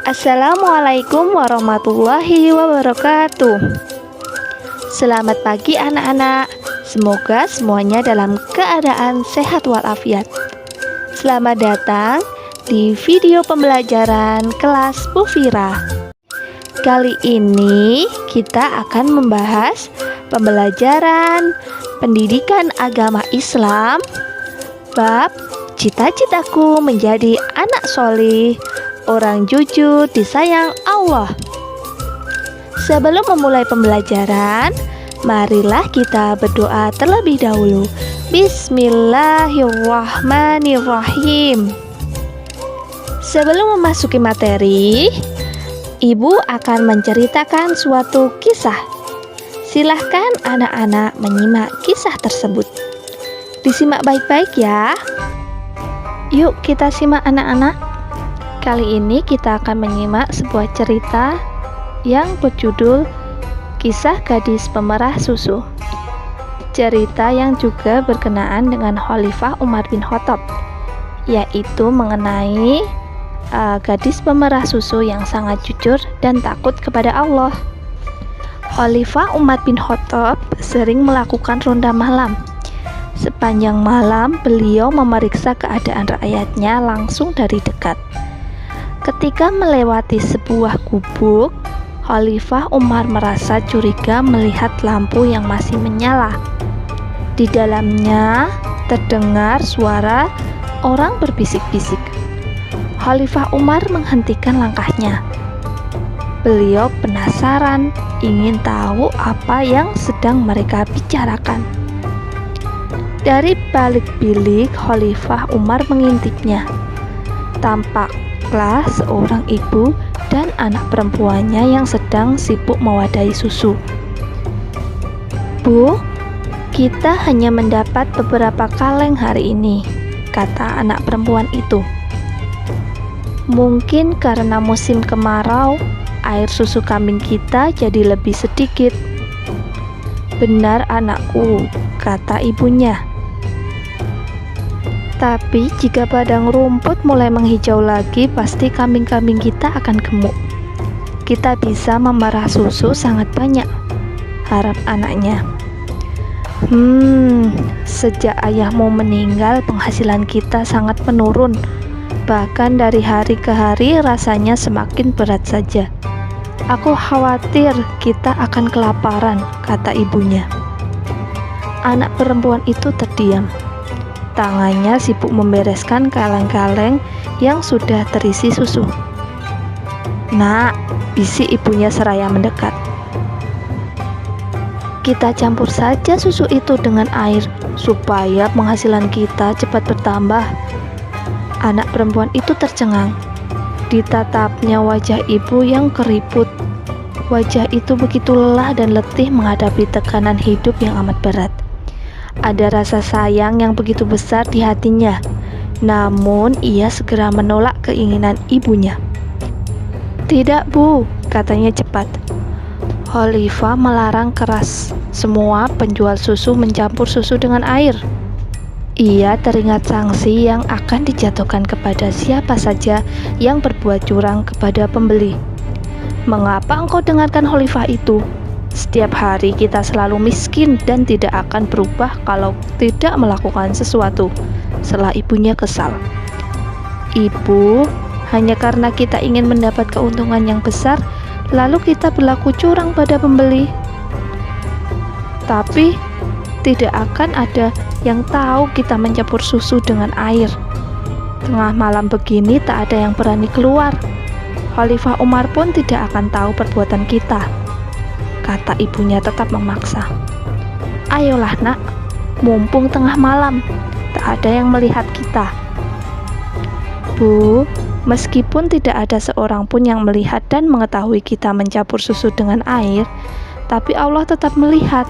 Assalamualaikum warahmatullahi wabarakatuh. Selamat pagi anak-anak. Semoga semuanya dalam keadaan sehat walafiat. Selamat datang di video pembelajaran kelas Bu Fira. Kali ini kita akan membahas pembelajaran pendidikan agama Islam bab cita-citaku menjadi anak solih, orang jujur disayang Allah. Sebelum memulai pembelajaran, marilah kita berdoa terlebih dahulu. Bismillahirrahmanirrahim. Sebelum memasuki materi, Ibu akan menceritakan suatu kisah. Silahkan anak-anak menyimak kisah tersebut. Disimak baik-baik ya. Yuk kita simak anak-anak. Kali ini kita akan menyimak sebuah cerita yang berjudul Kisah Gadis Pemerah Susu. Cerita yang juga berkenaan dengan Khalifah Umar bin Khattab, yaitu mengenai gadis pemerah susu yang sangat jujur dan takut kepada Allah. Khalifah Umar bin Khattab sering melakukan ronda malam. Sepanjang malam beliau memeriksa keadaan rakyatnya langsung dari dekat. Ketika melewati sebuah gubuk, Khalifah Umar merasa curiga melihat lampu yang masih menyala. Di dalamnya terdengar suara orang berbisik-bisik. Khalifah Umar menghentikan langkahnya. Beliau penasaran, ingin tahu apa yang sedang mereka bicarakan. Dari balik bilik, Khalifah Umar mengintipnya. Tampaklah seorang ibu dan anak perempuannya yang sedang sibuk mewadahi susu. "Bu, kita hanya mendapat beberapa kaleng hari ini," kata anak perempuan itu. "Mungkin karena musim kemarau, air susu kambing kita jadi lebih sedikit." "Benar anakku," kata ibunya. "Tapi jika padang rumput mulai menghijau lagi, pasti kambing-kambing kita akan gemuk. Kita bisa memerah susu sangat banyak," harap anaknya. Sejak ayahmu meninggal, penghasilan kita sangat menurun. Bahkan dari hari ke hari rasanya semakin berat saja. Aku khawatir kita akan kelaparan," kata ibunya. Anak perempuan itu terdiam. Tangannya sibuk membereskan kaleng-kaleng yang sudah terisi susu. "Nak," bisik ibunya seraya mendekat. "Kita campur saja susu itu dengan air supaya penghasilan kita cepat bertambah." Anak perempuan itu tercengang. Ditatapnya wajah ibu yang keriput. Wajah itu begitu lelah dan letih menghadapi tekanan hidup yang amat berat. Ada rasa sayang yang begitu besar di hatinya. Namun ia segera menolak keinginan ibunya. "Tidak, Bu," katanya cepat. "Khalifah melarang keras semua penjual susu mencampur susu dengan air. Ia teringat sanksi yang akan dijatuhkan kepada siapa saja yang berbuat curang kepada pembeli." "Mengapa engkau dengarkan Khalifah itu? Setiap hari kita selalu miskin dan tidak akan berubah kalau tidak melakukan sesuatu," selah ibunya kesal. "Ibu, hanya karena kita ingin mendapat keuntungan yang besar, lalu kita berlaku curang pada pembeli. Tapi tidak akan ada yang tahu kita mencampur susu dengan air. Tengah malam begini tak ada yang berani keluar. Khalifah Umar pun tidak akan tahu perbuatan kita," kata ibunya tetap memaksa. "Ayolah nak, mumpung tengah malam, tak ada yang melihat kita." "Bu, meskipun tidak ada seorang pun yang melihat dan mengetahui kita mencampur susu dengan air, tapi Allah tetap melihat.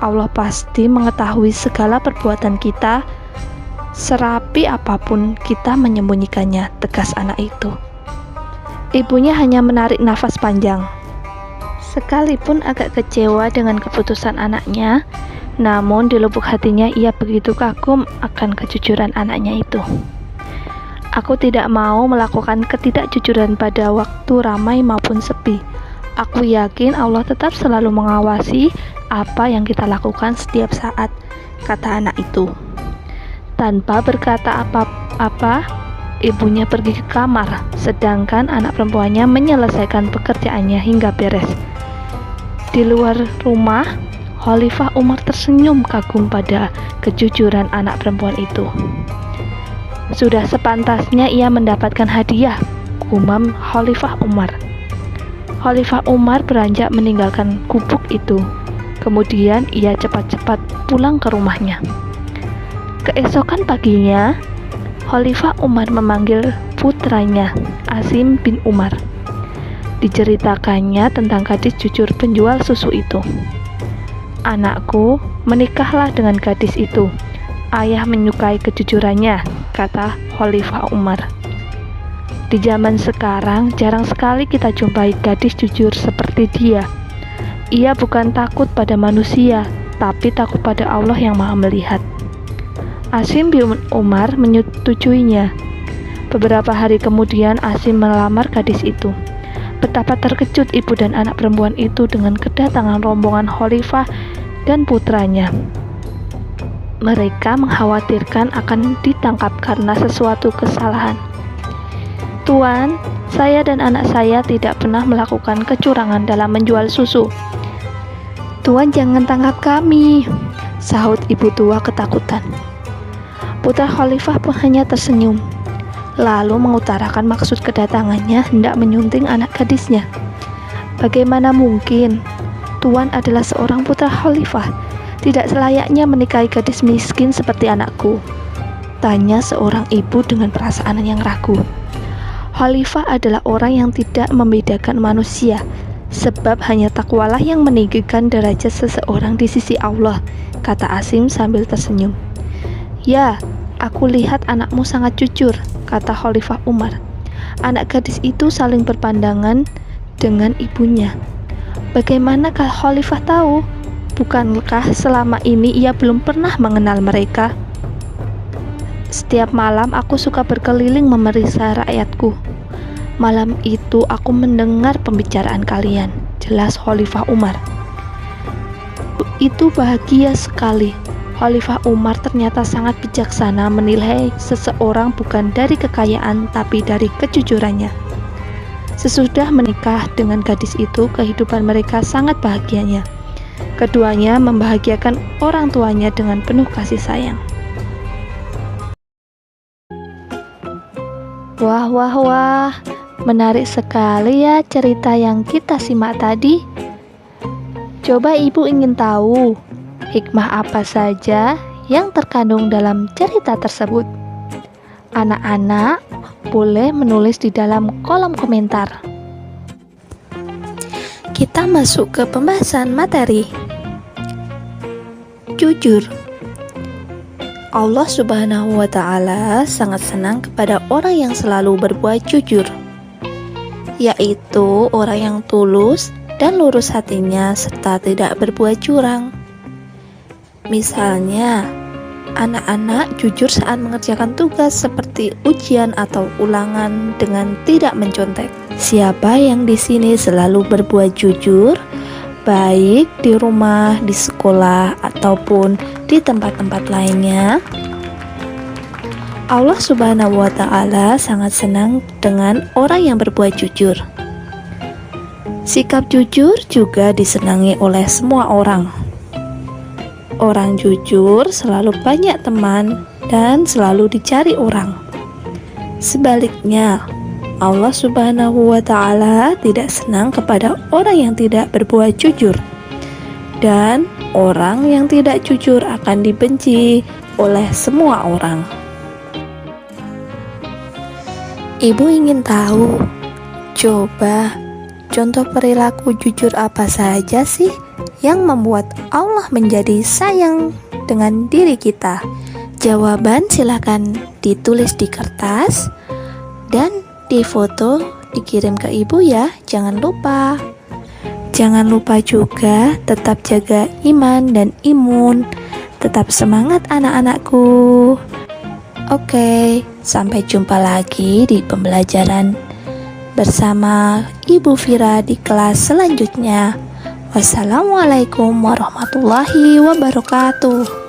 Allah pasti mengetahui segala perbuatan kita, serapi apapun kita menyembunyikannya," tegas anak itu. Ibunya hanya menarik nafas panjang. Sekalipun agak kecewa dengan keputusan anaknya, namun di lubuk hatinya ia begitu kagum akan kejujuran anaknya itu. Aku tidak mau melakukan ketidakjujuran pada waktu ramai maupun sepi. Aku yakin Allah tetap selalu mengawasi apa yang kita lakukan setiap saat, kata anak itu. Tanpa berkata apa-apa, ibunya pergi ke kamar, sedangkan anak perempuannya menyelesaikan pekerjaannya hingga beres. Di luar rumah, Khalifah Umar tersenyum kagum pada kejujuran anak perempuan itu. Sudah sepantasnya ia mendapatkan hadiah, gumam Khalifah Umar. Khalifah Umar beranjak meninggalkan gubuk itu. Kemudian ia cepat-cepat pulang ke rumahnya. Keesokan paginya, Khalifah Umar memanggil putranya, Asim bin Umar. Diceritakannya tentang gadis jujur penjual susu itu. Anakku, menikahlah dengan gadis itu. Ayah menyukai kejujurannya, kata Khalifah Umar. Di zaman sekarang, jarang sekali kita jumpai gadis jujur seperti dia. Ia bukan takut pada manusia, tapi takut pada Allah yang Maha Melihat. Asim bin Umar menyetujuinya. Beberapa hari kemudian Asim melamar gadis itu. Betapa terkejut ibu dan anak perempuan itu dengan kedatangan rombongan Khalifah dan putranya. Mereka mengkhawatirkan akan ditangkap karena sesuatu kesalahan. Tuan, saya dan anak saya tidak pernah melakukan kecurangan dalam menjual susu. Tuan jangan tangkap kami, sahut ibu tua ketakutan. Putra Khalifah pun hanya tersenyum, lalu mengutarakan maksud kedatangannya hendak menyunting anak gadisnya. Bagaimana mungkin? Tuan adalah seorang putra Khalifah, tidak selayaknya menikahi gadis miskin seperti anakku, tanya seorang ibu dengan perasaan yang ragu. Khalifah adalah orang yang tidak membedakan manusia, sebab hanya takwalah yang meninggikan derajat seseorang di sisi Allah, kata Asim sambil tersenyum. Ya, aku lihat anakmu sangat jujur, kata Khalifah Umar. Anak gadis itu saling berpandangan dengan ibunya. Bagaimana kalau Khalifah tahu? Bukankah selama ini ia belum pernah mengenal mereka? Setiap malam aku suka berkeliling memeriksa rakyatku. Malam itu aku mendengar pembicaraan kalian, jelas Khalifah Umar. Itu bahagia sekali. Khalifah Umar ternyata sangat bijaksana menilai seseorang bukan dari kekayaan tapi dari kejujurannya. Sesudah menikah dengan gadis itu, kehidupan mereka sangat bahagianya. Keduanya membahagiakan orang tuanya dengan penuh kasih sayang. Wah, wah, wah, menarik sekali ya cerita yang kita simak tadi. Coba ibu ingin tahu hikmah apa saja yang terkandung dalam cerita tersebut? Anak-anak boleh menulis di dalam kolom komentar. Kita masuk ke pembahasan materi. Jujur. Allah Subhanahu wa Ta'ala sangat senang kepada orang yang selalu berbuat jujur, yaitu orang yang tulus dan lurus hatinya serta tidak berbuat curang. Misalnya, anak-anak jujur saat mengerjakan tugas seperti ujian atau ulangan dengan tidak mencontek. Siapa yang di sini selalu berbuat jujur, baik di rumah, di sekolah, ataupun di tempat-tempat lainnya? Allah Subhanahu wa Ta'ala sangat senang dengan orang yang berbuat jujur. Sikap jujur juga disenangi oleh semua orang. Orang jujur selalu banyak teman dan selalu dicari orang. Sebaliknya, Allah Subhanahu wa Ta'ala tidak senang kepada orang yang tidak berbuat jujur, dan orang yang tidak jujur akan dibenci oleh semua orang. Ibu ingin tahu, coba contoh perilaku jujur apa saja sih yang membuat Allah menjadi sayang dengan diri kita? Jawaban silakan ditulis di kertas dan difoto dikirim ke ibu ya, jangan lupa. Jangan lupa juga tetap jaga iman dan imun. Tetap semangat anak-anakku. Oke, sampai jumpa lagi di pembelajaran bersama Ibu Vira di kelas selanjutnya. Wassalamualaikum warahmatullahi wabarakatuh.